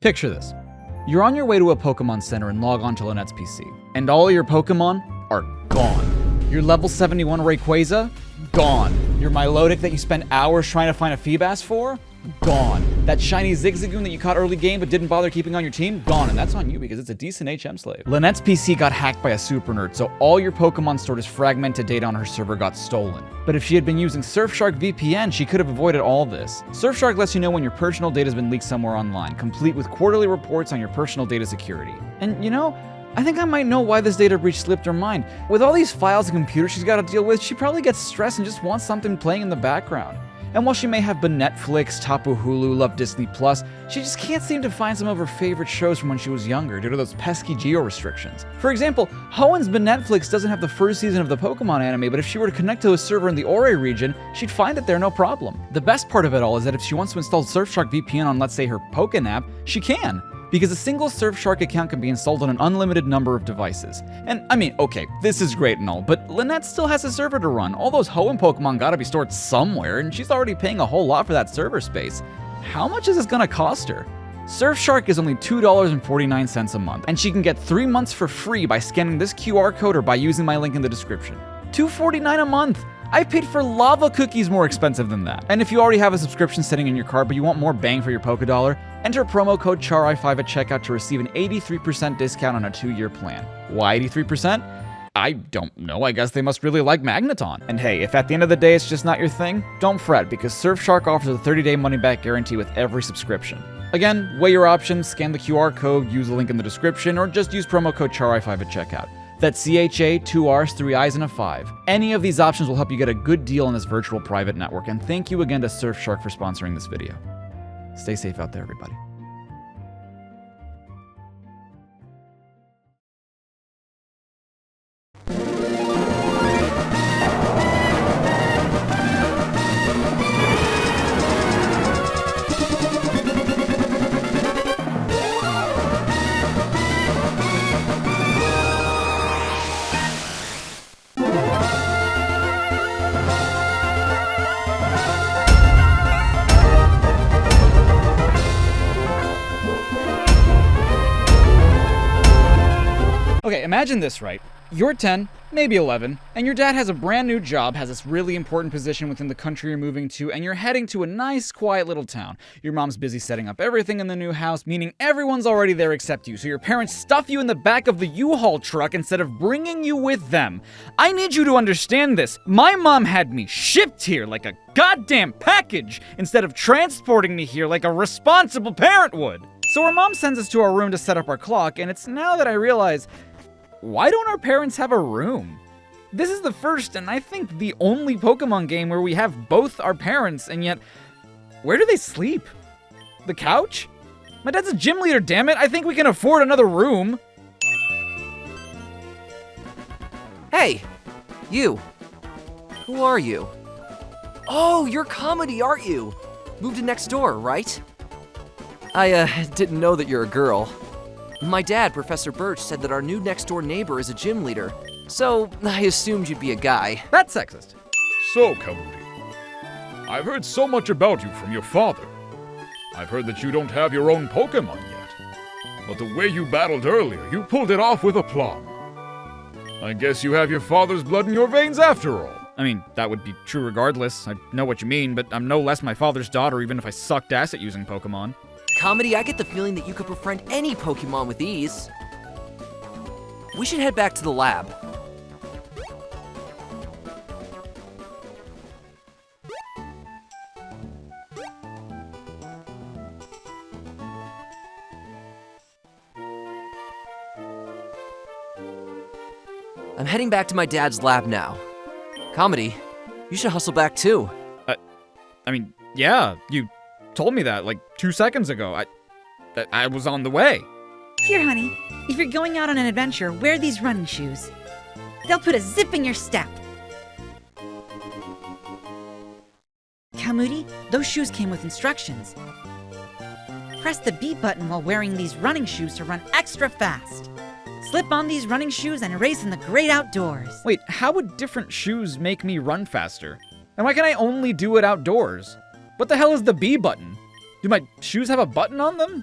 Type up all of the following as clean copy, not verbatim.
Picture this. You're on your way to a Pokémon Center and log on to Lanette's PC, and all your Pokémon are gone. Your level 71 Rayquaza? Gone. Your Milotic that you spent hours trying to find a Feebas for? Gone. That shiny Zigzagoon that you caught early game but didn't bother keeping on your team? Gone, and that's on you because it's a decent HM slave. Lanette's PC got hacked by a super nerd, so all your Pokemon stored as fragmented data on her server got stolen. But if she had been using Surfshark VPN, she could have avoided all this. Surfshark lets you know when your personal data has been leaked somewhere online, complete with quarterly reports on your personal data security. And you know, I think I might know why this data breach slipped her mind. With all these files and computers she's got to deal with, she probably gets stressed and just wants something playing in the background. And while she may have been Netflix, Tapu Hulu, love Disney Plus, she just can't seem to find some of her favorite shows from when she was younger due to those pesky geo restrictions. For example, Hoenn's Netflix doesn't have the first season of the Pokemon anime, but if she were to connect to a server in the Ore region, she'd find it there no problem. The best part of it all is that if she wants to install Surfshark VPN on, let's say, her Pokénap, she can. Because a single Surfshark account can be installed on an unlimited number of devices. And I mean, okay, this is great and all, but Lanette still has a server to run. All those Hoenn Pokemon gotta be stored somewhere, and she's already paying a whole lot for that server space. How much is this gonna cost her? Surfshark is only $2.49 a month, and she can get 3 months for free by scanning this QR code or by using my link in the description. $2.49 a month! I paid for lava cookies more expensive than that. And if you already have a subscription sitting in your cart but you want more bang for your Pokédollar, enter promo code CHARI5 at checkout to receive an 83% discount on a 2-year plan. Why 83%? I don't know, I guess they must really like Magneton. And hey, if at the end of the day it's just not your thing, don't fret because Surfshark offers a 30-day money-back guarantee with every subscription. Again, weigh your options, scan the QR code, use the link in the description, or just use promo code CHARI5 at checkout. That's CHA, 2 R's, 3 I's, and a 5. Any of these options will help you get a good deal on this virtual private network, and thank you again to Surfshark for sponsoring this video. Stay safe out there, everybody. Okay, imagine this, right? You're 10, maybe 11, and your dad has a brand new job, has this really important position within the country you're moving to, and you're heading to a nice, quiet little town. Your mom's busy setting up everything in the new house, meaning everyone's already there except you, so your parents stuff you in the back of the U-Haul truck instead of bringing you with them. I need you to understand this. My mom had me shipped here like a goddamn package instead of transporting me here like a responsible parent would. So our mom sends us to our room to set up our clock, and it's now that I realize, why don't our parents have a room? This is the first and I think the only Pokemon game where we have both our parents, and yet, where do they sleep? The couch? My dad's a gym leader, damn it! I think we can afford another room! Hey! You! Who are you? Oh, you're Comedy, aren't you? Moved in next door, right? I didn't know that you're a girl. My dad, Professor Birch, said that our new next-door neighbor is a gym leader, so I assumed you'd be a guy. That's sexist. So, Kamudi, I've heard so much about you from your father. I've heard that you don't have your own Pokémon yet. But the way you battled earlier, you pulled it off with aplomb. I guess you have your father's blood in your veins after all. I mean, that would be true regardless. I know what you mean, but I'm no less my father's daughter even if I sucked ass at using Pokemon. Comedy, I get the feeling that you could befriend any Pokemon with ease. We should head back to the lab. I'm heading back to my dad's lab now. Comedy, you should hustle back too. I mean, yeah, you told me that like 2 seconds ago. I was on the way. Here, honey, if you're going out on an adventure, wear these running shoes. They'll put a zip in your step. Kamudi, those shoes came with instructions. Press the B button while wearing these running shoes to run extra fast. Slip on these running shoes and race in the great outdoors. Wait, how would different shoes make me run faster? And why can I only do it outdoors? What the hell is the B button? Do my shoes have a button on them?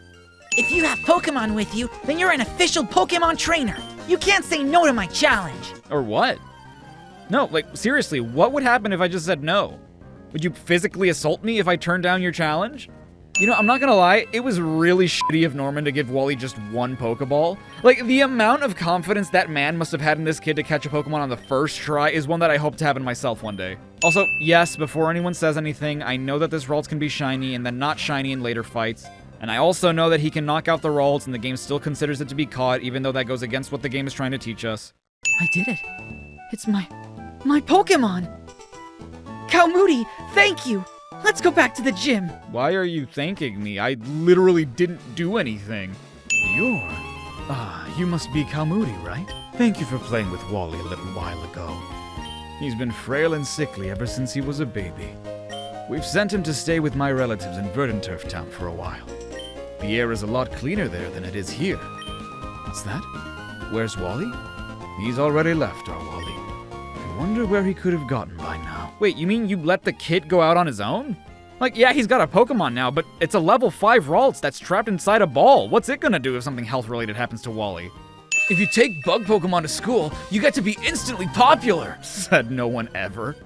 If you have Pokemon with you, then you're an official Pokemon trainer. You can't say no to my challenge. Or what? No, like, seriously, what would happen if I just said no? Would you physically assault me if I turned down your challenge? You know, I'm not gonna lie, it was really shitty of Norman to give Wally just one Pokeball. Like, the amount of confidence that man must have had in this kid to catch a Pokemon on the first try is one that I hope to have in myself one day. Also, yes, before anyone says anything, I know that this Ralts can be shiny and then not shiny in later fights. And I also know that he can knock out the Ralts and the game still considers it to be caught, even though that goes against what the game is trying to teach us. I did it. It's my Pokemon. Calmoody, thank you. Let's go back to the gym. Why are you thanking me? I literally didn't do anything. You must be Calmoody, right? Thank you for playing with Wally a little while ago. He's been frail and sickly ever since he was a baby. We've sent him to stay with my relatives in Verdanturf Town for a while. The air is a lot cleaner there than it is here. What's that? Where's Wally? He's already left, our Wally. I wonder where he could have gotten by now. Wait, you mean you let the kid go out on his own? Like, yeah, he's got a Pokemon now, but it's a level 5 Ralts that's trapped inside a ball. What's it gonna do if something health-related happens to Wally? If you take bug Pokemon to school, you get to be instantly popular, said no one ever.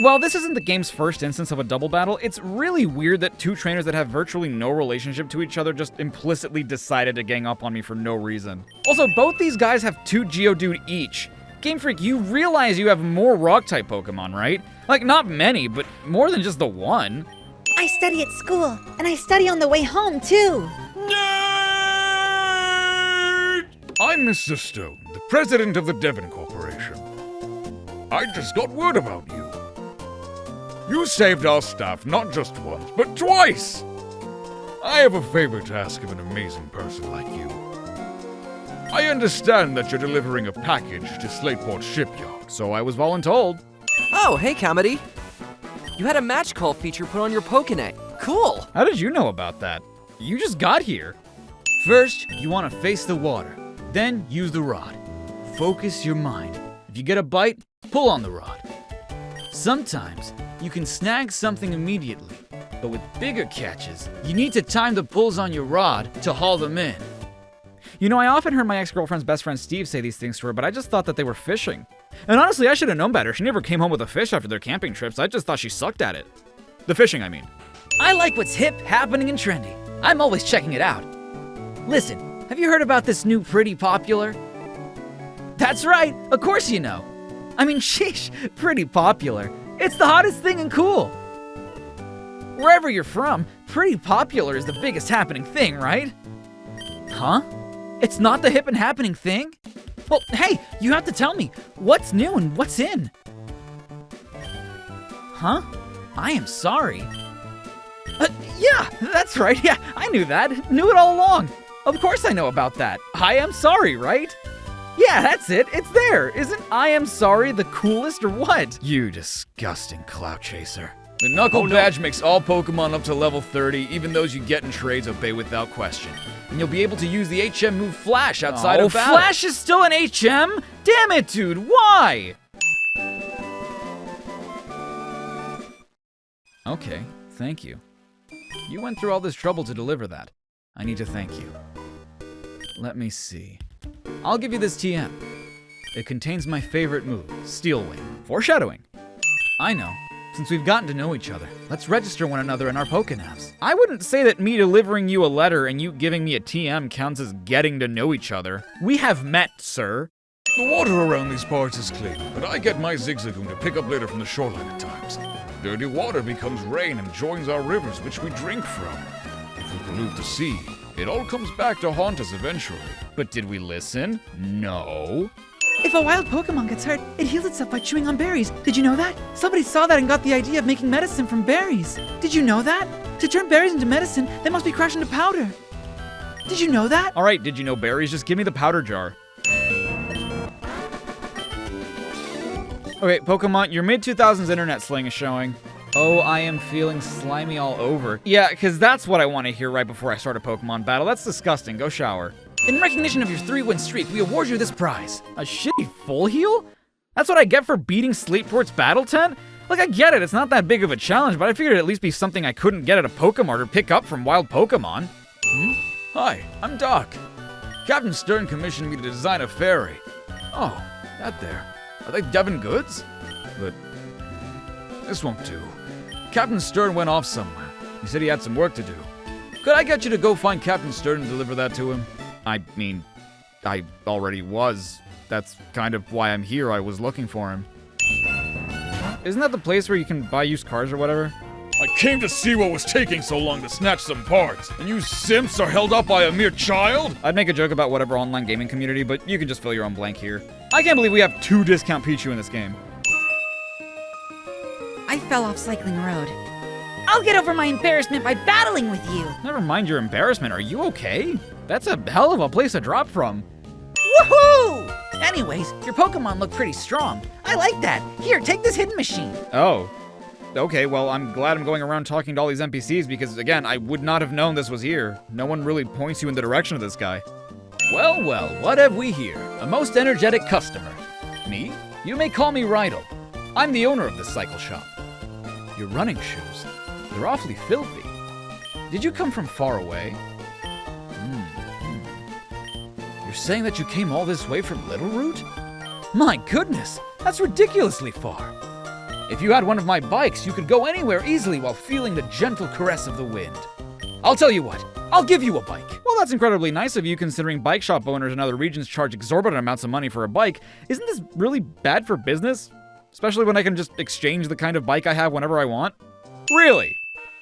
While this isn't the game's first instance of a double battle, it's really weird that two trainers that have virtually no relationship to each other just implicitly decided to gang up on me for no reason. Also, both these guys have 2 Geodude each. Game Freak, you realize you have more Rock-type Pokemon, right? Like, not many, but more than just the one. I study at school, and I study on the way home, too. Nerd! I'm Mr. Stone, the president of the Devon Corporation. I just got word about you. You saved our staff not just once, but twice! I have a favor to ask of an amazing person like you. I understand that you're delivering a package to Slateport Shipyard. So I was voluntold. Oh, hey, Comedy. You had a match call feature put on your Pokénet. Cool. How did you know about that? You just got here. First, you want to face the water. Then, use the rod. Focus your mind. If you get a bite, pull on the rod. Sometimes, you can snag something immediately. But with bigger catches, you need to time the pulls on your rod to haul them in. You know, I often heard my ex-girlfriend's best friend Steve say these things to her, but I just thought that they were fishing. And honestly, I should have known better. She never came home with a fish after their camping trips. I just thought she sucked at it. The fishing, I mean. I like what's hip, happening, and trendy. I'm always checking it out. Listen, have you heard about this new Pretty Popular? That's right, of course you know. I mean, sheesh, Pretty Popular. It's the hottest thing and cool. Wherever you're from, Pretty Popular is the biggest happening thing, right? Huh? It's not the hip and happening thing? Well, hey, you have to tell me, what's new and what's in? Huh? I am sorry. Yeah, that's right, yeah, I knew that. Knew it all along. Of course I know about that. I am sorry, right? Yeah, that's it, it's there. Isn't I am sorry the coolest or what? You disgusting clout chaser. The Knuckle Badge makes all Pokemon up to level 30, even those you get in trades obey without question. And you'll be able to use the HM move Flash outside of battle. Flash is still an HM? Damn it, dude, why? Okay, thank you. You went through all this trouble to deliver that. I need to thank you. Let me see. I'll give you this TM. It contains my favorite move, Steel Wing. Foreshadowing. I know. Since we've gotten to know each other, let's register one another in our Pokénaps. I wouldn't say that me delivering you a letter and you giving me a TM counts as getting to know each other. We have met, sir. The water around these parts is clean, but I get my Zigzagoon to pick up litter from the shoreline at times. Dirty water becomes rain and joins our rivers, which we drink from. If we pollute the sea, it all comes back to haunt us eventually. But did we listen? No. If a wild Pokemon gets hurt, it heals itself by chewing on berries. Did you know that? Somebody saw that and got the idea of making medicine from berries. Did you know that? To turn berries into medicine, they must be crushed into powder. Did you know that? All right, did you know berries? Just give me the powder jar. Okay, Pokemon, your mid-2000s internet slang is showing. Oh, I am feeling slimy all over. Yeah, because that's what I want to hear right before I start a Pokemon battle. That's disgusting. Go shower. In recognition of your 3-win streak, we award you this prize. A shitty full heal? That's what I get for beating Slateport's battle tent? Like, I get it, it's not that big of a challenge, but I figured it'd at least be something I couldn't get at a Pokemart or pick up from wild Pokemon. Hi, I'm Doc. Captain Stern commissioned me to design a ferry. Oh, that there. Are they Devon goods? But this won't do. Captain Stern went off somewhere. He said he had some work to do. Could I get you to go find Captain Stern and deliver that to him? I mean, I already was. That's kind of why I'm here. I was looking for him. Isn't that the place where you can buy used cars or whatever? I came to see what was taking so long to snatch some parts, and you simps are held up by a mere child? I'd make a joke about whatever online gaming community, but you can just fill your own blank here. I can't believe we have 2 discount Pichu in this game. I fell off Cycling Road. I'll get over my embarrassment by battling with you. Never mind your embarrassment, are you okay? That's a hell of a place to drop from. Woohoo! Anyways, your Pokemon look pretty strong. I like that. Here, take this hidden machine. Oh. Okay, well, I'm glad I'm going around talking to all these NPCs because, again, I would not have known this was here. No one really points you in the direction of this guy. Well, well, what have we here? A most energetic customer. Me? You may call me Rydell. I'm the owner of this cycle shop. Your running shoes. They're awfully filthy. Did you come from far away? You're saying that you came all this way from Little Root? My goodness, that's ridiculously far. If you had one of my bikes, you could go anywhere easily while feeling the gentle caress of the wind. I'll tell you what, I'll give you a bike. Well, that's incredibly nice of you considering bike shop owners in other regions charge exorbitant amounts of money for a bike. Isn't this really bad for business? Especially when I can just exchange the kind of bike I have whenever I want? Really?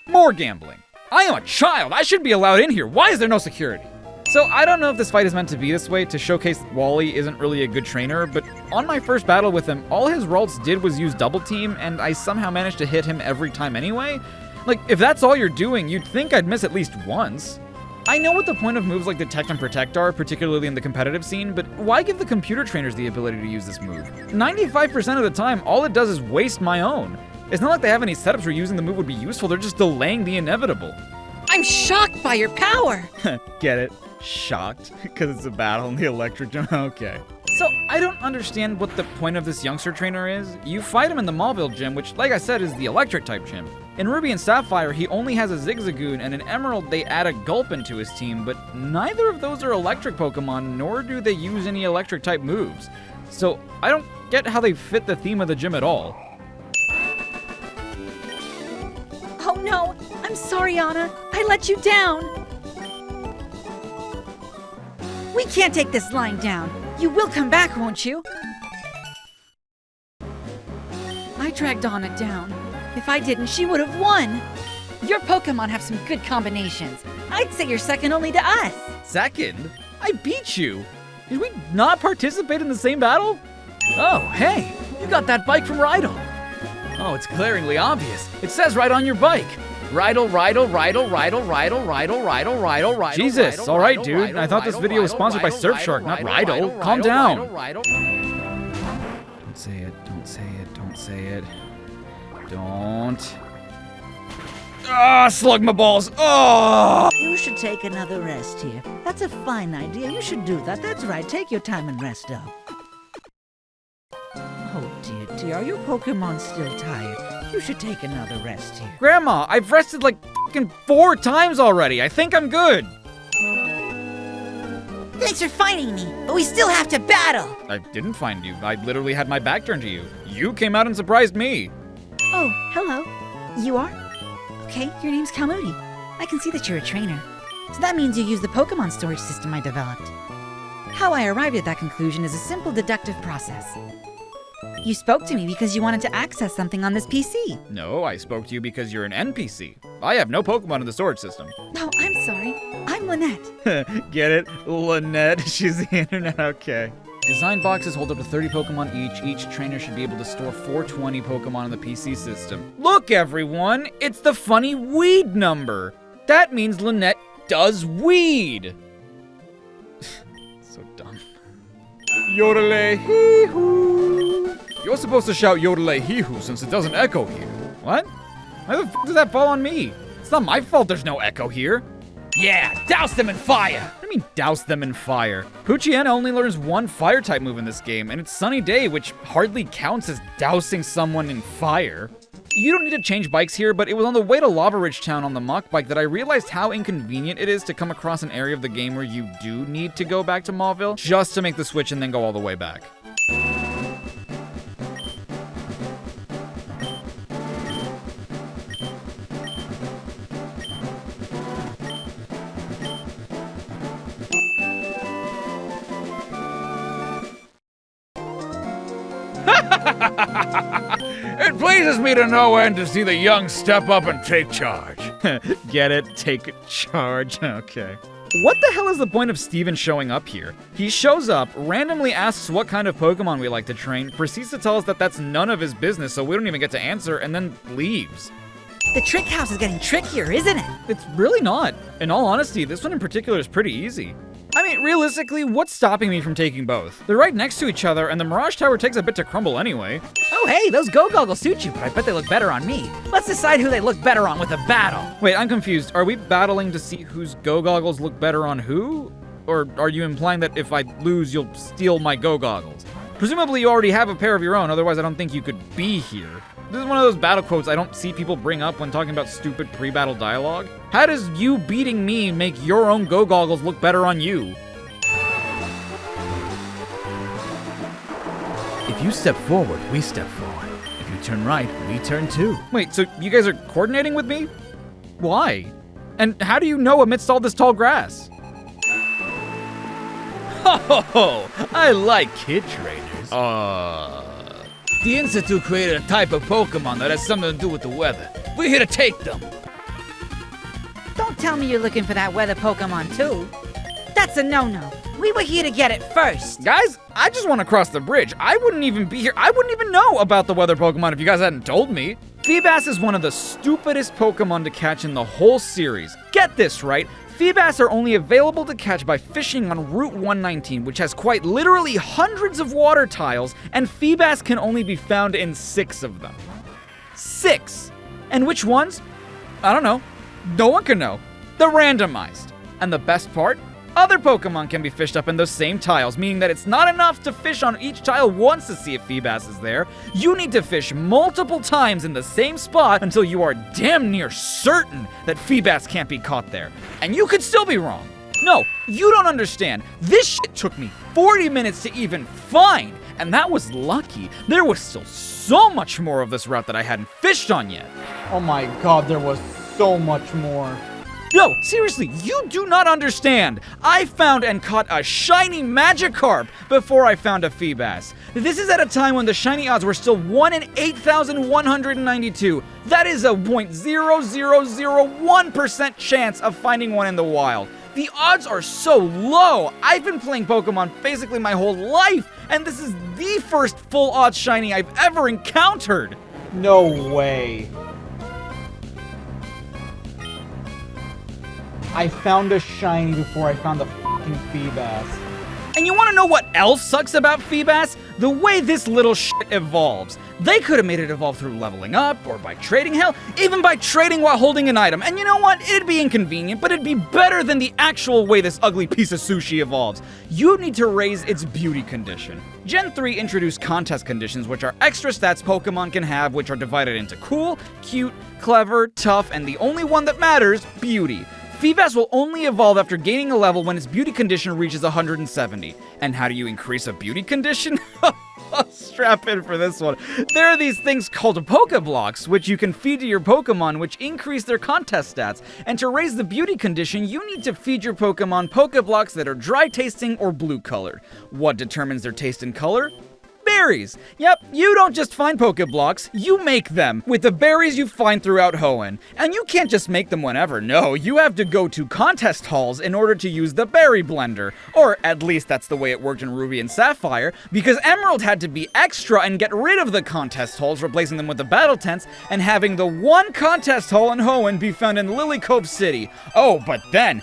More gambling. I am a child. I should be allowed in here. Why is there no security? So I don't know if this fight is meant to be this way to showcase that Wally isn't really a good trainer, but on my first battle with him, all his Ralts did was use double team, and I somehow managed to hit him every time anyway. Like, if that's all you're doing, you'd think I'd miss at least once. I know what the point of moves like Detect and Protect are, particularly in the competitive scene, but why give the computer trainers the ability to use this move? 95% of the time, all it does is waste my own. It's not like they have any setups where using the move would be useful, they're just delaying the inevitable. I'm shocked by your power. Get it? Shocked? Because it's a battle in the electric gym? Okay. So, I don't understand what the point of this youngster trainer is. You fight him in the Mauville gym, which, like I said, is the electric type gym. In Ruby and Sapphire, he only has a Zigzagoon, and in Emerald, they add a Gulpin to his team, but neither of those are electric Pokemon, nor do they use any electric type moves. So, I don't get how they fit the theme of the gym at all. Oh no, I'm sorry, Anna. I let you down. We can't take this line down. You will come back, won't you? I dragged Anna down. If I didn't, she would have won. Your Pokemon have some good combinations. I'd say you're second only to us. Second? I beat you! Did we not participate in the same battle? Oh, hey, you got that bike from Rydell. Oh, it's glaringly obvious. It says right on your bike. Rydell, Rydell, Rydell, Rydell, Rydell, Rydell, Rydell, Rydell, Rydell. Jesus, all right, dude. I thought this video was sponsored by Surfshark, not Rydell. Calm down. Don't say it, don't say it, don't say it. Don't. Ah, slug my balls. Oh! You should take another rest here. That's a fine idea. You should do that. That's right. Take your time and rest up. Oh, dear. Are your Pokemon still tired? You should take another rest here. Grandma, I've rested like fucking 4 times already. I think I'm good. Thanks for finding me, but we still have to battle. I didn't find you. I literally had my back turned to you. You came out and surprised me. Oh, hello. You are? Okay, your name's Kalmudi. I can see that you're a trainer. So that means you use the Pokemon storage system I developed. How I arrived at that conclusion is a simple deductive process. You spoke to me because you wanted to access something on this PC. No, I spoke to you because you're an NPC. I have no Pokemon in the storage system. Oh, I'm sorry. I'm Lynette. Get it? Lynette. She's the internet. Okay. Design boxes hold up to 30 Pokemon each. Each trainer should be able to store 420 Pokemon in the PC system. Look, everyone! It's the funny weed number. That means Lynette does weed. So dumb. Yodelay-hee-hoo. You're supposed to shout yodelay-hee-hoo since it doesn't echo here. What? Why the f does that fall on me? It's not my fault there's no echo here. Yeah, douse them in fire. What do you mean, douse them in fire? Poochyena only learns one fire-type move in this game, and it's Sunny Day, which hardly counts as dousing someone in fire. you don't need to change bikes here, but it was on the way to Lava Ridge Town on the Mach bike that I realized how inconvenient it is to come across an area of the game where you do need to go back to Mauville just to make the switch and then go all the way back. It pleases me to no end to see the young step up and take charge. Get it? Take charge. Okay. What the hell is the point of Steven showing up here? He shows up, randomly asks what kind of Pokemon we like to train, proceeds to tell us that that's none of his business, so we don't even get to answer, and then leaves. The trick house is getting trickier, isn't it? It's really not. In all honesty, this one in particular is pretty easy. I mean, realistically, what's stopping me from taking both? They're right next to each other, and the Mirage Tower takes a bit to crumble anyway. Oh hey, those Go Goggles suit you, but I bet they look better on me. Let's decide who they look better on with a battle. Wait, I'm confused. Are we battling to see whose Go Goggles look better on who? Or are you implying that if I lose, you'll steal my Go Goggles? Presumably you already have a pair of your own, otherwise I don't think you could be here. This is one of those battle quotes I don't see people bring up when talking about stupid pre-battle dialogue. How does you beating me make your own Go Goggles look better on you? If you step forward, we step forward. If you turn right, we turn too. Wait, so you guys are coordinating with me? Why? And how do you know amidst all this tall grass? Ho ho ho! I like kid trainers. The Institute created a type of Pokemon that has something to do with the weather. We're here to take them. Don't tell me you're looking for that weather Pokemon too. That's a no-no. We were here to get it first. Guys, I just want to cross the bridge. I wouldn't even be here. I wouldn't even know about the weather Pokemon if you guys hadn't told me. Feebas is one of the stupidest Pokemon to catch in the whole series. Get this right. Feebas are only available to catch by fishing on Route 119, which has quite literally hundreds of water tiles, and Feebas can only be found in 6 of them. 6! And which ones? I don't know. No one can know. They're randomized. And the best part? Other Pokemon can be fished up in those same tiles, meaning that it's not enough to fish on each tile once to see if Feebas is there. You need to fish multiple times in the same spot until you are damn near certain that Feebas can't be caught there. And you could still be wrong. No, you don't understand. This shit took me 40 minutes to even find, and that was lucky. There was still so much more of this route that I hadn't fished on yet. Oh my god, there was so much more. No, seriously, you do not understand. I found and caught a shiny Magikarp before I found a Feebas. This is at a time when the shiny odds were still 1 in 8,192. That is a 0.0001% chance of finding one in the wild. The odds are so low. I've been playing Pokemon basically my whole life, and this is the first full odds shiny I've ever encountered. No way. I found a shiny before I found the fucking Feebas. And you want to know what else sucks about Feebas? The way this little shit evolves. They could have made it evolve through leveling up, or by trading, hell, even by trading while holding an item. And you know what? It'd be inconvenient, but it'd be better than the actual way this ugly piece of sushi evolves. You need to raise its beauty condition. Gen 3 introduced contest conditions, which are extra stats Pokemon can have, which are divided into cool, cute, clever, tough, and the only one that matters, beauty. Feebas will only evolve after gaining a level when its beauty condition reaches 170. And how do you increase a beauty condition? Strap in for this one. There are these things called Pokeblocks, which you can feed to your Pokemon, which increase their contest stats. And to raise the beauty condition, you need to feed your Pokemon Pokeblocks that are dry tasting or blue colored. What determines their taste and color? Berries! Yep, you don't just find Pokeblocks, you make them with the berries you find throughout Hoenn. And you can't just make them whenever, no, you have to go to contest halls in order to use the berry blender. Or at least that's the way it worked in Ruby and Sapphire, because Emerald had to be extra and get rid of the contest halls, replacing them with the battle tents, and having the one contest hall in Hoenn be found in Lily Cove City. Oh, but then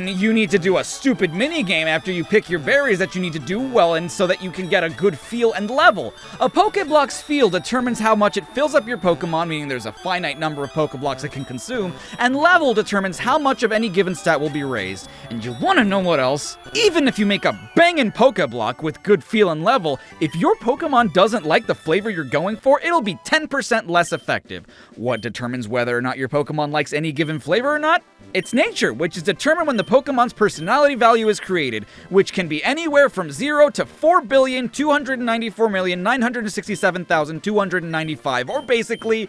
you need to do a stupid minigame after you pick your berries that you need to do well in so that you can get a good feel and level. A Pokéblock's field determines how much it fills up your Pokemon, meaning there's a finite number of Pokéblocks it can consume, and level determines how much of any given stat will be raised. And you wanna know what else? Even if you make a bangin' Pokéblock with good feel and level, if your Pokemon doesn't like the flavor you're going for, it'll be 10% less effective. What determines whether or not your Pokemon likes any given flavor or not? It's nature, which is determined when the Pokemon's personality value is created, which can be anywhere from 0 to 4,294,967,295, or basically,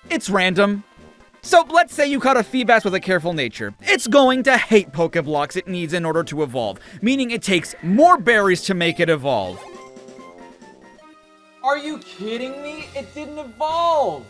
it's random. So let's say you caught a Feebas with a careful nature. It's going to hate Pokeblocks it needs in order to evolve, meaning it takes more berries to make it evolve. Are you kidding me? It didn't evolve!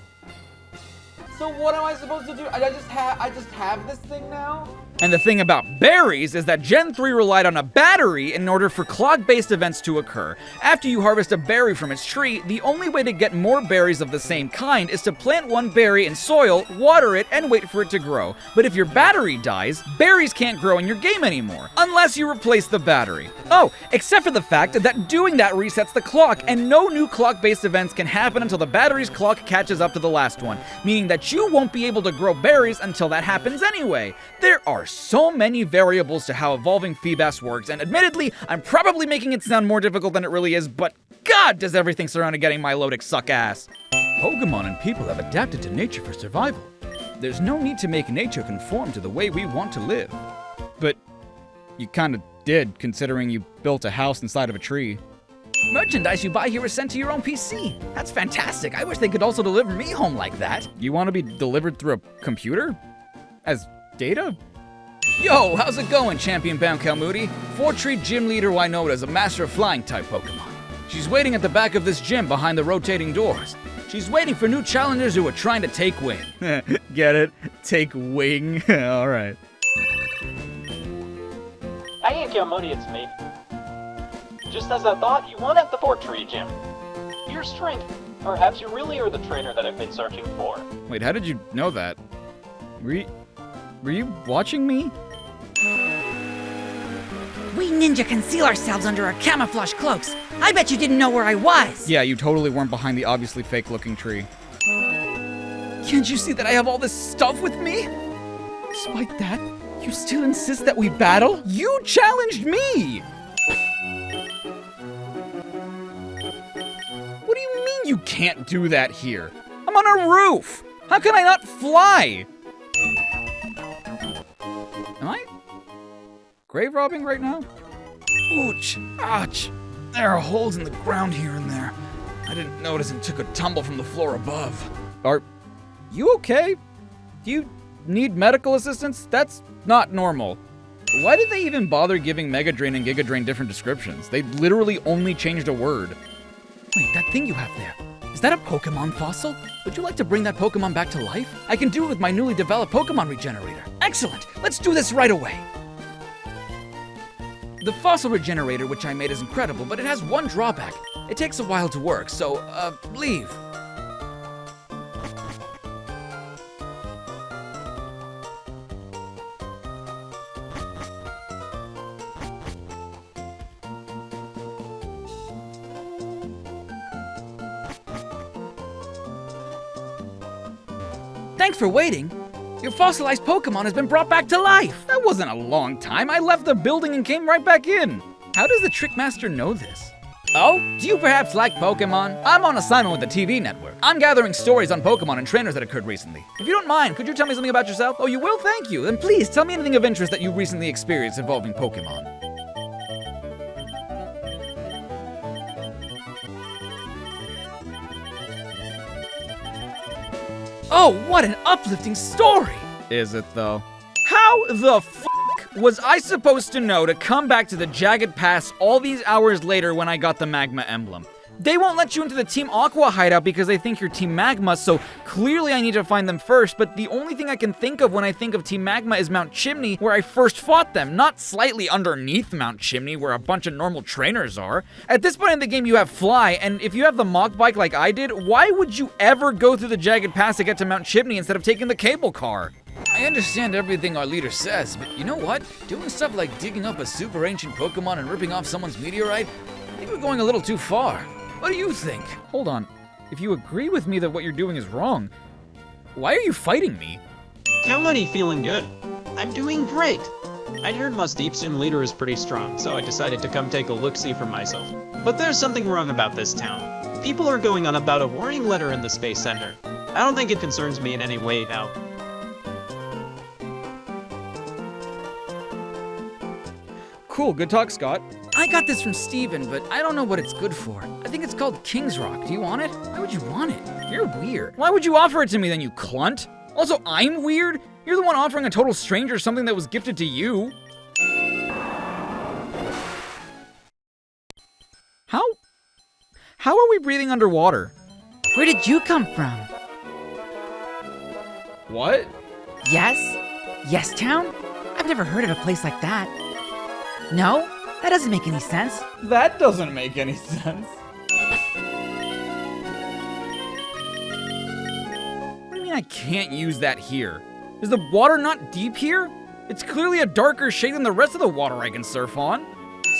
So what am I supposed to do? I just have this thing now? And the thing about berries is that Gen 3 relied on a battery in order for clock-based events to occur. After you harvest a berry from its tree, the only way to get more berries of the same kind is to plant one berry in soil, water it, and wait for it to grow. But if your battery dies, berries can't grow in your game anymore, unless you replace the battery. Oh, except for the fact that doing that resets the clock, and no new clock-based events can happen until the battery's clock catches up to the last one, meaning that you won't be able to grow berries until that happens anyway. There are so many variables to how evolving Feebas works, and admittedly, I'm probably making it sound more difficult than it really is, but God, does everything surrounding getting Milotic suck ass. Pokemon and people have adapted to nature for survival. There's no need to make nature conform to the way we want to live. But you kinda did, considering you built a house inside of a tree. Merchandise you buy here is sent to your own PC. That's fantastic. I wish they could also deliver me home like that. You want to be delivered through a computer? As data? Yo, how's it going, champion-bound Kalmoody? 4-tree gym leader who I know as a master of flying type Pokemon. She's waiting at the back of this gym behind the rotating doors. She's waiting for new challengers who are trying to take wing. Get it? Take wing? Alright. Hey, Kalmoody, it's me. Just as I thought, you won at the 4-tree gym. Your strength. Perhaps you really are the trainer that I've been searching for. Wait, how did you know that? Were you watching me? We ninja conceal ourselves under our camouflage cloaks. I bet you didn't know where I was. Yeah, you totally weren't behind the obviously fake-looking tree. Can't you see that I have all this stuff with me? Despite that, you still insist that we battle? You challenged me! What do you mean you can't do that here? I'm on a roof! How can I not fly? Am I grave robbing right now? Ouch! Ouch! There are holes in the ground here and there. I didn't notice and took a tumble from the floor above. Are you okay? Do you need medical assistance? That's not normal. Why did they even bother giving Mega Drain and Giga Drain different descriptions? They literally only changed a word. Wait, that thing you have there, is that a Pokemon fossil? Would you like to bring that Pokemon back to life? I can do it with my newly developed Pokemon regenerator. Excellent! Let's do this right away! The fossil regenerator which I made is incredible, but it has one drawback. It takes a while to work, so, leave. Thanks for waiting. Your fossilized Pokemon has been brought back to life. That wasn't a long time. I left the building and came right back in. How does the Trickmaster know this? Oh, do you perhaps like Pokemon? I'm on assignment with the TV network. I'm gathering stories on Pokemon and trainers that occurred recently. If you don't mind, could you tell me something about yourself? Oh, you will? Thank you. Then please tell me anything of interest that you recently experienced involving Pokemon. Oh, what an uplifting story! Is it though? How the f*** was I supposed to know to come back to the Jagged Pass all these hours later when I got the Magma emblem? They won't let you into the Team Aqua hideout because they think you're Team Magma, so clearly I need to find them first, but the only thing I can think of when I think of Team Magma is Mount Chimney, where I first fought them, not slightly underneath Mount Chimney, where a bunch of normal trainers are. At this point in the game, you have Fly, and if you have the Mach Bike like I did, why would you ever go through the Jagged Pass to get to Mount Chimney instead of taking the cable car? I understand everything our leader says, but you know what? Doing stuff like digging up a super ancient Pokemon and ripping off someone's meteorite, maybe we're going a little too far. What do you think? Hold on. If you agree with me that what you're doing is wrong, why are you fighting me? Kamudi feeling good. I'm doing great. I'd heard Musdeep's gym leader is pretty strong, so I decided to come take a look-see for myself. But there's something wrong about this town. People are going on about a warning letter in the Space Center. I don't think it concerns me in any way now. Cool, good talk, Scott. I got this from Steven, but I don't know what it's good for. I think it's called King's Rock. Do you want it? Why would you want it? You're weird. Why would you offer it to me then, you clunt? Also, I'm weird? You're the one offering a total stranger something that was gifted to you. How are we breathing underwater? Where did you come from? What? Yes? Yes Town? I've never heard of a place like that. No? That doesn't make any sense. That doesn't make any sense. What do you mean I can't use that here? Is the water not deep here? It's clearly a darker shade than the rest of the water I can surf on.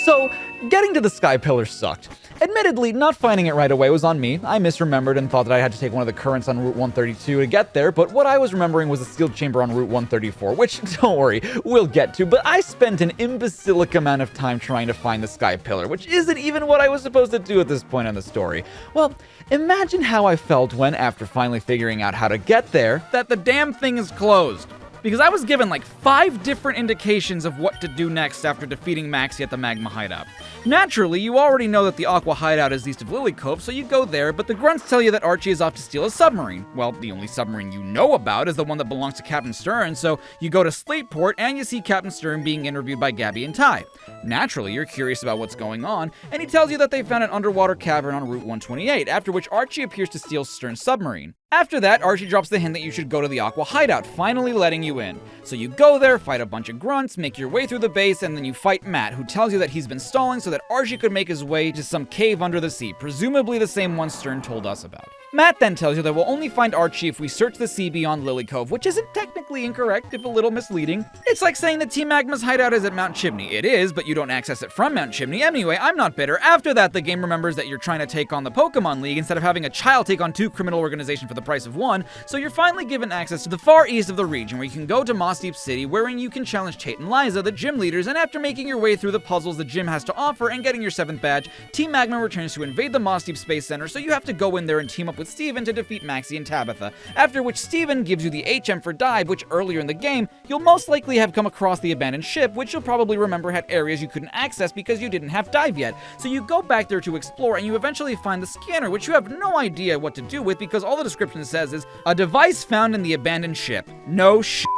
So, getting to the Sky Pillar sucked. Admittedly, not finding it right away was on me. I misremembered and thought that I had to take one of the currents on Route 132 to get there, but what I was remembering was a sealed chamber on Route 134, which, don't worry, we'll get to, but I spent an imbecilic amount of time trying to find the Sky Pillar, which isn't even what I was supposed to do at this point in the story. Well, imagine how I felt when, after finally figuring out how to get there, that the damn thing is closed. Because I was given like 5 different indications of what to do next after defeating Maxie at the Magma Hideout. Naturally, you already know that the Aqua Hideout is east of Lily Cove, so you go there, but the grunts tell you that Archie is off to steal a submarine. Well, the only submarine you know about is the one that belongs to Captain Stern, so you go to Slateport and you see Captain Stern being interviewed by Gabby and Ty. Naturally, you're curious about what's going on, and he tells you that they found an underwater cavern on Route 128, after which Archie appears to steal Stern's submarine. After that, Archie drops the hint that you should go to the Aqua Hideout, finally letting you in. So you go there, fight a bunch of grunts, make your way through the base, and then you fight Matt, who tells you that he's been stalling so that Archie could make his way to some cave under the sea, presumably the same one Stern told us about. Matt then tells you that we'll only find Archie if we search the sea beyond Lily Cove, which isn't technically incorrect, if a little misleading. It's like saying that Team Magma's hideout is at Mount Chimney. It is, but you don't access it from Mount Chimney. Anyway, I'm not bitter. After that, the game remembers that you're trying to take on the Pokémon League instead of having a child take on 2 criminal organizations for the price of 1, so you're finally given access to the far east of the region, where you can go to Mossdeep City, wherein you can challenge Tate and Liza, the gym leaders, and after making your way through the puzzles the gym has to offer and getting your 7th badge, Team Magma returns to invade the Mossdeep Space Center, so you have to go in there and team up with Steven to defeat Maxie and Tabitha, after which Steven gives you the HM for dive, which earlier in the game, you'll most likely have come across the abandoned ship, which you'll probably remember had areas you couldn't access because you didn't have dive yet. So you go back there to explore, and you eventually find the scanner, which you have no idea what to do with because all the description says is, a device found in the abandoned ship. No shit.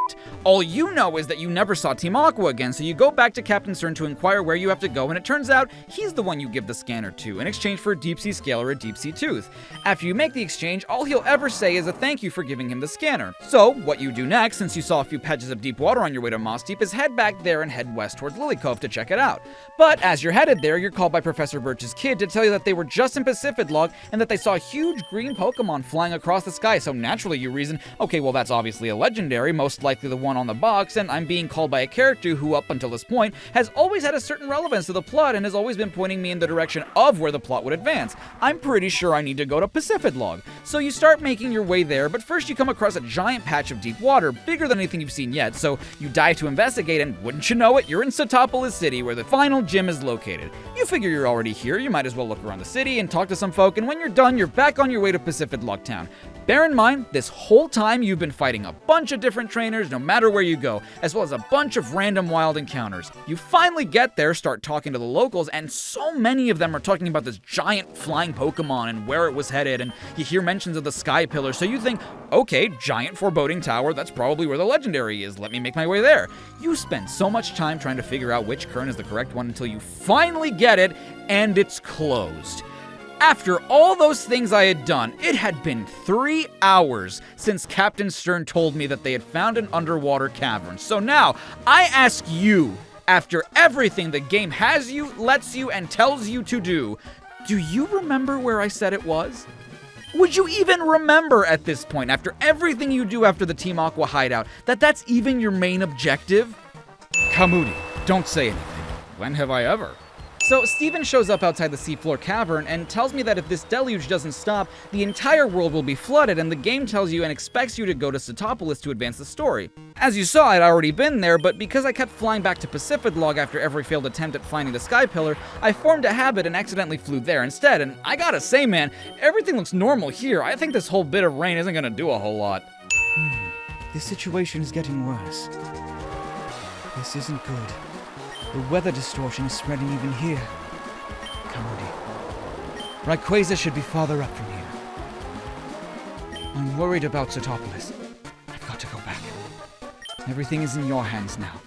All you know is that you never saw Team Aqua again, so you go back to Captain Stern to inquire where you have to go, and it turns out he's the one you give the scanner to, in exchange for a deep sea scale or a deep sea tooth. After you make the exchange, all he'll ever say is a thank you for giving him the scanner. So, what you do next, since you saw a few patches of deep water on your way to Mossdeep, is head back there and head west towards Lily Cove to check it out. But as you're headed there, you're called by Professor Birch's kid to tell you that they were just in Pacific Log and that they saw a huge green Pokemon flying across the sky, so naturally you reason, okay, well that's obviously a legendary, most likely the one on the box, and I'm being called by a character who, up until this point, has always had a certain relevance to the plot and has always been pointing me in the direction of where the plot would advance. I'm pretty sure I need to go to Pacific Log. So you start making your way there, but first you come across a giant patch of deep water, bigger than anything you've seen yet, so you dive to investigate, and wouldn't you know it, you're in Satopolis City, where the final gym is located. You figure you're already here, you might as well look around the city and talk to some folk, and when you're done, you're back on your way to Pacific Log Town. Bear in mind, this whole time you've been fighting a bunch of different trainers no matter where you go, as well as a bunch of random wild encounters. You finally get there, start talking to the locals, and so many of them are talking about this giant flying Pokemon and where it was headed, and you hear mentions of the Sky Pillar, so you think, okay, giant foreboding tower, that's probably where the legendary is, let me make my way there. You spend so much time trying to figure out which current is the correct one until you finally get it, and it's closed. After all those things I had done, it had been 3 hours since Captain Stern told me that they had found an underwater cavern. So now, I ask you, after everything the game has you, lets you, and tells you to do you remember where I said it was? Would you even remember at this point, after everything you do after the Team Aqua hideout, that that's even your main objective? Kamudi, don't say anything. When have I ever? So Steven shows up outside the seafloor cavern and tells me that if this deluge doesn't stop, the entire world will be flooded, and the game tells you and expects you to go to Satopolis to advance the story. As you saw, I'd already been there, but because I kept flying back to Pacific-Log after every failed attempt at finding the Sky Pillar, I formed a habit and accidentally flew there instead, and I gotta say, man, everything looks normal here. I think this whole bit of rain isn't gonna do a whole lot. This situation is getting worse. This isn't good. The weather distortion is spreading even here. Kamodi. Rayquaza should be farther up from here. I'm worried about Satopolis. I've got to go back. Everything is in your hands now.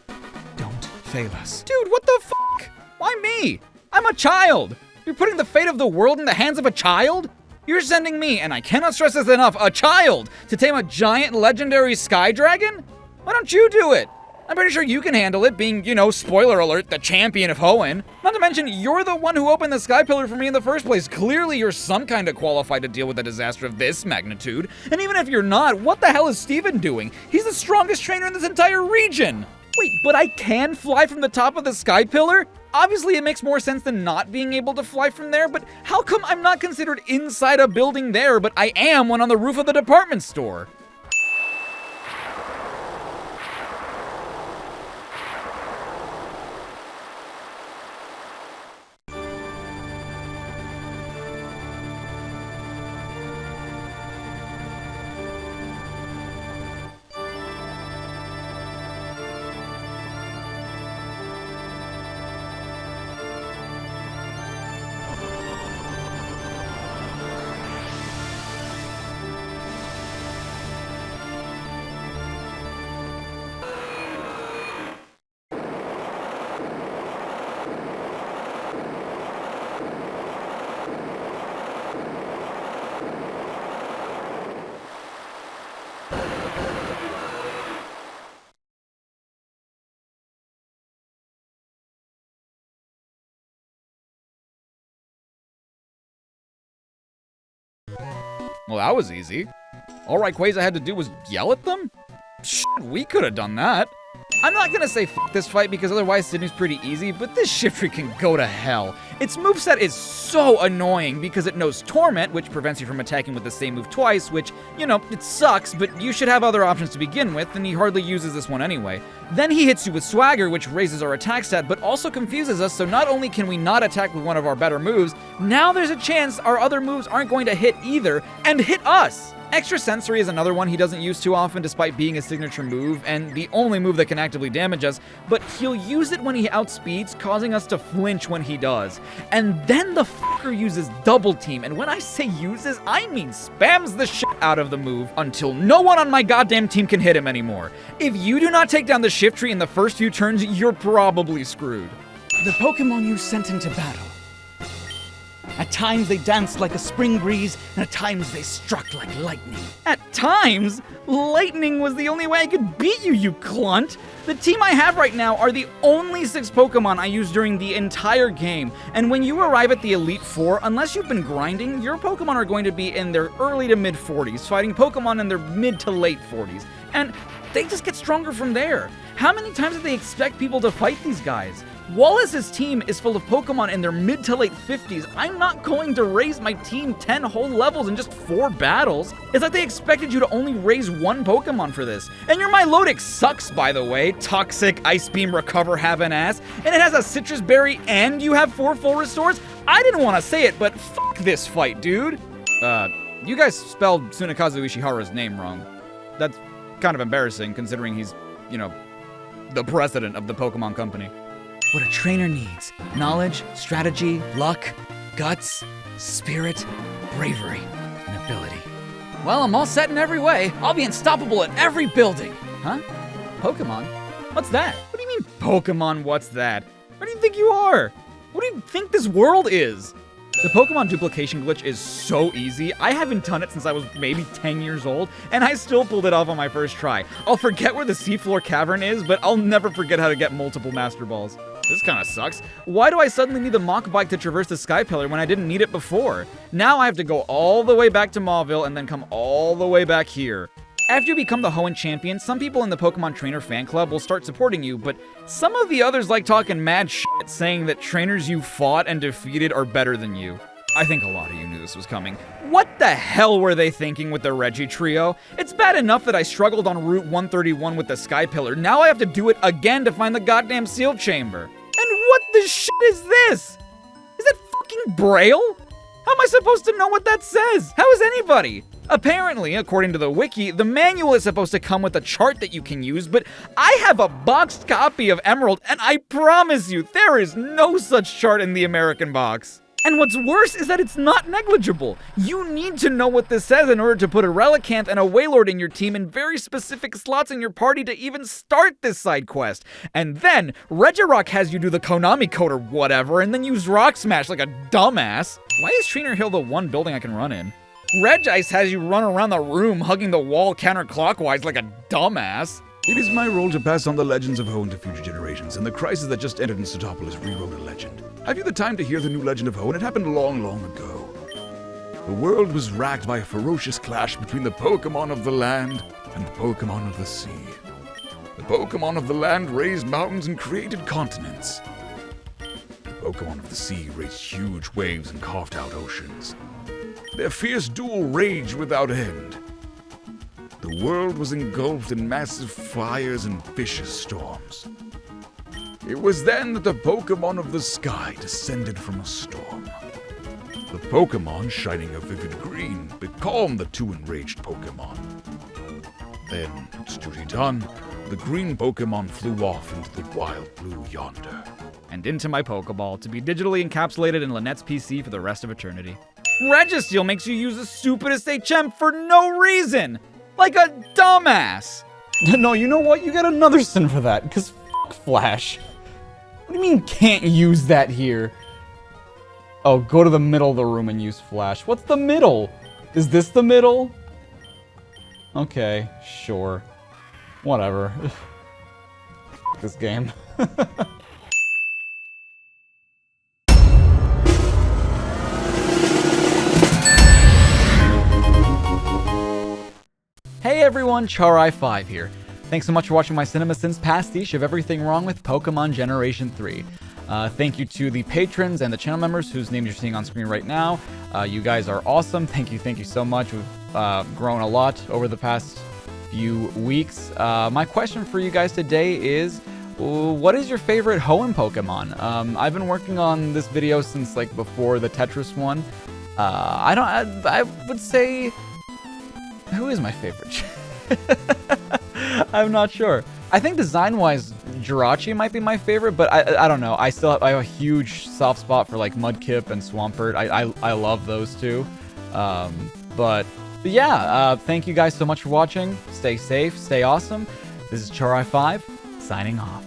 Don't fail us. Dude, what the fuck? Why me? I'm a child! You're putting the fate of the world in the hands of a child? You're sending me, and I cannot stress this enough, a child, to tame a giant legendary sky dragon? Why don't you do it? I'm pretty sure you can handle it, being, you know, spoiler alert, the champion of Hoenn. Not to mention, you're the one who opened the Sky Pillar for me in the first place. Clearly, you're some kind of qualified to deal with a disaster of this magnitude. And even if you're not, what the hell is Steven doing? He's the strongest trainer in this entire region. Wait, but I can fly from the top of the Sky Pillar? Obviously, it makes more sense than not being able to fly from there, but how come I'm not considered inside a building there, but I am when on the roof of the department store? Well, that was easy. All Rayquaza had to do was yell at them? Shit, we could have done that. I'm not gonna say f this fight because otherwise Sydney's pretty easy, but this Shiftry can go to hell. Its moveset is so annoying because it knows Torment, which prevents you from attacking with the same move twice, which, you know, it sucks, but you should have other options to begin with, and he hardly uses this one anyway. Then he hits you with Swagger, which raises our attack stat, but also confuses us, so not only can we not attack with one of our better moves, now there's a chance our other moves aren't going to hit either, and hit us! Extra Sensory is another one he doesn't use too often despite being a signature move, and the only move that can actively damage us, but he'll use it when he outspeeds, causing us to flinch when he does. And then the fucker uses Double Team, and when I say uses, I mean spams the shit out of the move until no one on my goddamn team can hit him anymore. If you do not take down the Shiftry in the first few turns, you're probably screwed. The Pokemon you sent into battle. At times they danced like a spring breeze, and at times they struck like lightning. At times? Lightning was the only way I could beat you, you clunt! The team I have right now are the only 6 Pokemon I use during the entire game, and when you arrive at the Elite Four, unless you've been grinding, your Pokemon are going to be in their early to mid 40s, fighting Pokemon in their mid to late 40s, and they just get stronger from there. How many times do they expect people to fight these guys? Wallace's team is full of Pokemon in their mid to late 50s. I'm not going to raise my team 10 whole levels in just 4 battles. It's like they expected you to only raise 1 Pokemon for this. And your Milotic sucks, by the way. Toxic, Ice Beam, Recover, have an ass. And it has a Citrus Berry and you have 4 full restores? I didn't want to say it, but fuck this fight, dude. You guys spelled Tsunekazu Ishihara's name wrong. That's kind of embarrassing considering he's, you know, the president of the Pokemon Company. What a trainer needs. Knowledge, strategy, luck, guts, spirit, bravery, and ability. Well, I'm all set in every way. I'll be unstoppable at every building. Huh? Pokemon? What's that? What do you mean, Pokemon, what's that? Where do you think you are? What do you think this world is? The Pokemon duplication glitch is so easy. I haven't done it since I was maybe 10 years old, and I still pulled it off on my first try. I'll forget where the seafloor cavern is, but I'll never forget how to get multiple Master Balls. This kinda sucks. Why do I suddenly need the Mach Bike to traverse the Sky Pillar when I didn't need it before? Now I have to go all the way back to Mauville and then come all the way back here. After you become the Hoenn champion, some people in the Pokemon Trainer fan club will start supporting you, but some of the others like talking mad shit, saying that trainers you fought and defeated are better than you. I think a lot of you knew this was coming. What the hell were they thinking with the Reggie trio? It's bad enough that I struggled on Route 131 with the Sky Pillar. Now I have to do it again to find the goddamn seal chamber. And what the shit is this? Is that fucking Braille? How am I supposed to know what that says? How is anybody? Apparently, according to the wiki, the manual is supposed to come with a chart that you can use, but I have a boxed copy of Emerald, and I promise you, there is no such chart in the American box. And what's worse is that it's not negligible. You need to know what this says in order to put a Relicanth and a Wailord in your team in very specific slots in your party to even start this side quest. And then, Regirock has you do the Konami code or whatever, and then use Rock Smash like a dumbass. Why is Trainer Hill the one building I can run in? Regice has you run around the room hugging the wall counterclockwise like a dumbass. It is my role to pass on the legends of Hoenn to future generations, and the crisis that just ended in Satopolis rewrote a legend. Have you the time to hear the new legend of Hoenn? It happened long, long ago. The world was racked by a ferocious clash between the Pokémon of the land and the Pokémon of the sea. The Pokémon of the land raised mountains and created continents. The Pokémon of the sea raised huge waves and carved out oceans. Their fierce duel raged without end. The world was engulfed in massive fires and vicious storms. It was then that the Pokémon of the sky descended from a storm. The Pokémon, shining a vivid green, becalmed the two enraged Pokémon. Then, its duty done, the green Pokémon flew off into the wild blue yonder. And into my Pokeball to be digitally encapsulated in Lanette's PC for the rest of eternity. Registeel makes you use the stupidest HM for no reason! Like a dumbass! No, you know what? You get another sin for that, because f*** Flash. What do you mean can't use that here? Oh, go to the middle of the room and use Flash. What's the middle? Is this the middle? Okay, sure. Whatever. This game. Hey everyone, Charai5 here. Thanks so much for watching my CINEMASINS pastiche of everything wrong with Pokemon Generation 3. Thank you to the patrons and the channel members whose names you're seeing on screen right now. You guys are awesome. Thank you so much. We've grown a lot over the past few weeks. My question for you guys today is, what is your favorite Hoenn Pokemon? I've been working on this video since like before the Tetris one. I would say, who is my favorite? I'm not sure. I think design-wise, Jirachi might be my favorite, but I don't know. I have a huge soft spot for like Mudkip and Swampert. I love those two. But yeah, thank you guys so much for watching. Stay safe, stay awesome. This is Charai5, signing off.